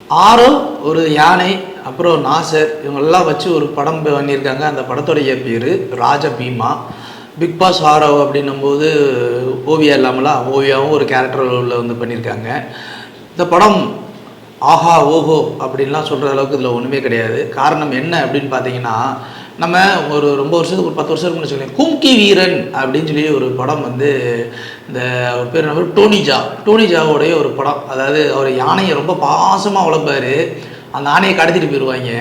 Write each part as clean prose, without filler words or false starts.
ஆரோ, ஒரு யானை, அப்புறம் நாசர், இவங்கெல்லாம் வச்சு ஒரு படம் பண்ணியிருக்காங்க. அந்த படத்துடைய பேர் ராஜ பீமா. பிக் பாஸ் ஆரோ அப்படின்னும்போது ஓவியா இல்லாமலாம் ஓவியாவும் ஒரு கேரக்டர் ரோலில் வந்து பண்ணியிருக்காங்க. இந்த படம் ஆஹா ஓஹோ அப்படின்லாம் சொல்கிற அளவுக்கு இதில் ஒன்றுமே கிடையாது. காரணம் என்ன அப்படின்னு பார்த்தீங்கன்னா, நம்ம ஒரு ரொம்ப வருஷத்துக்கு ஒரு 10 வருஷத்துக்கு முன்னாடி சொல்லி கும்கி வீரன் அப்படின்னு சொல்லி ஒரு படம் வந்து இந்த ஒரு பேர் என்ன டோனிஜாவோடைய ஒரு படம். அதாவது அவர் யானையை ரொம்ப பாசமாக வளர்ப்பார். அந்த யானையை கடத்திட்டு போயிடுவாங்க.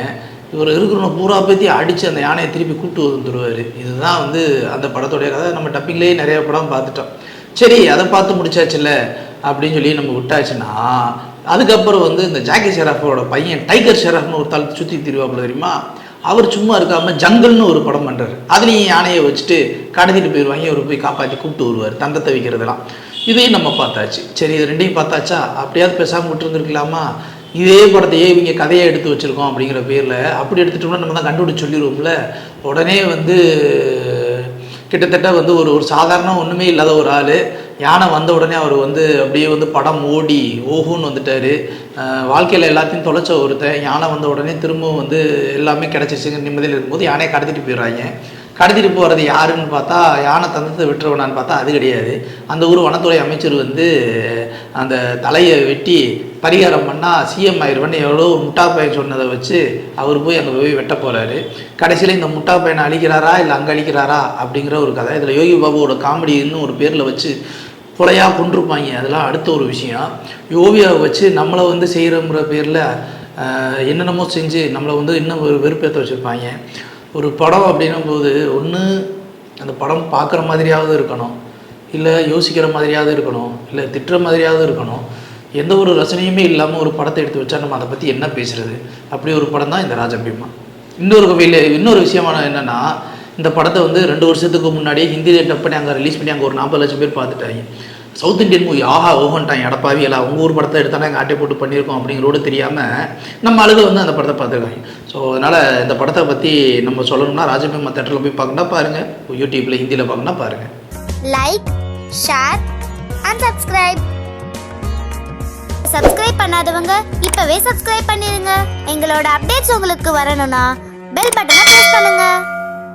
இவர் இருக்கிறவங்க பூரா பற்றி அடித்து அந்த யானையை திருப்பி கூப்பிட்டு வந்துடுவார். இதுதான் வந்து அந்த படத்துடைய கதை. நம்ம டப்பிங்லேயே நிறைய படம் பார்த்துட்டோம். சரி, அதை பார்த்து முடிச்சாச்சுல்ல அப்படின்னு சொல்லி நம்ம விட்டாச்சுன்னா, அதுக்கப்புறம் வந்து இந்த ஜாக்கி ஷெராஃபோட பையன் டைகர் ஷெராஃப்னு ஒரு தளத்தை சுற்றி திரிவாப்புல தெரியுமா? அவர் சும்மா இருக்காமல் ஜங்கல்னு ஒரு படம் பண்ணுறாரு. அதுலேயும் யானையை வச்சுட்டு கடத்திட்டு போயிடுவாங்க. அவர் போய் காப்பாற்றி கூப்பிட்டு வருவார், தந்தத்தை வைக்கிறதுலாம். இதையும் நம்ம பார்த்தாச்சு. சரி, இது ரெண்டையும் பார்த்தாச்சா, அப்படியாவது பேசாமல் விட்டுருந்துருக்கலாமா? இதே படத்தையே இவங்க கதையை எடுத்து வச்சுருக்கோம் அப்படிங்கிற பேரில் அப்படி எடுத்துட்டோம்னா நம்ம தான் கண்டுபிடிச்சி சொல்லிடுவோம்ல. உடனே வந்து கிட்டத்தட்ட வந்து ஒரு சாதாரண ஒன்றுமே இல்லாத ஒரு ஆள் யானை வந்த உடனே அவர் வந்து அப்படியே வந்து படம் ஓடி ஓஹோன்னு வந்துட்டார். வாழ்க்கையில் எல்லாத்தையும் தொலைச்ச ஒருத்தன் யானை வந்த உடனே திரும்பவும் வந்து எல்லாமே கிடச்சிருச்சுங்க நிம்மதியில் இருக்கும்போது யானையை கடத்திட்டு போயிடுறாங்க. கடத்திட்டு போகிறது யாருன்னு பார்த்தா யானை தந்தத்தை விட்டுருவனான்னு பார்த்தா அது கிடையாது. அந்த ஊர் வனத்துறை அமைச்சர் வந்து அந்த தலையை வெட்டி பரிகாரம் பண்ணால் சிஎம் ஆயிடுவேன்னு எவ்வளோ முட்டா பையன் சொன்னதை வச்சு அவர் போய் அங்கே போய் வெட்ட போகிறாரு. கடைசியில் இந்த முட்டா பையனை அழிக்கிறாரா இல்லை அங்கே அழிக்கிறாரா அப்படிங்கிற ஒரு கதை. இதில் யோகி பாபுவோட காமெடின்னு ஒரு பேரில் வச்சு கொலையாக கொண்டிருப்பாங்க. அதெல்லாம் அடுத்த ஒரு விஷயம். யோகியாவை வச்சு நம்மளை வந்து செய்கிறோங்கிற பேரில் என்னென்னமோ செஞ்சு நம்மளை வந்து இன்னும் ஒரு வெறுப்பேற்ற வச்சுருப்பாங்க. ஒரு படம் அப்படின்னும் போது ஒன்று அந்த படம் பார்க்குற மாதிரியாவது இருக்கணும், இல்லை யோசிக்கிற மாதிரியாவது இருக்கணும், இல்லை திட்டுற மாதிரியாவது இருக்கணும். எந்த ஒரு ரசனையுமே இல்லாமல் ஒரு படத்தை எடுத்து வச்சா நம்ம அதை பற்றி என்ன பேசுகிறது? அப்படி ஒரு படம் தான் இந்த ராஜபீமா. இன்னொரு விஷயமான என்னென்னா, இந்த படத்தை வந்து 2 வருஷத்துக்கு முன்னாடியே ஹிந்தியில் டப் பண்ணி அங்கே ரிலீஸ் பண்ணி அங்கே ஒரு 40 லட்சம் பேர் பார்த்துட்டாங்க. சவுத் இண்டியன் மூவி ஆஹா ஓஹன்ட்டாங்க, எடப்பாவி எல்லாம் உங்கள் ஊர் படத்தை எடுத்தானே எங்கள் ஆட்டை போட்டு பண்ணியிருக்கோம் அப்படிங்கிறோடு தெரியாமல் நம்ம ஆளுகள் வந்து அந்த படத்தை பார்த்துருக்காங்க. ஸோ அதனால் இந்த படத்தை பற்றி நம்ம சொல்லணும்னா ராஜபீமா தேட்டரில் போய் பார்க்கணும்னா பாருங்கள், யூடியூப்பில் ஹிந்தியில் பார்க்கணும்னா பாருங்கள். லைக், ஷேர் அண்ட் சப்ஸ்கிரைப் பண்ணாதவங்க இப்போவே சப்ஸ்கிரைப் பண்ணிடுங்க. எங்களோட அப்டேட்ஸ் உங்களுக்கு வரணும்னா பெல் பட்டனை ப்ரெஸ் பண்ணுங்கள்.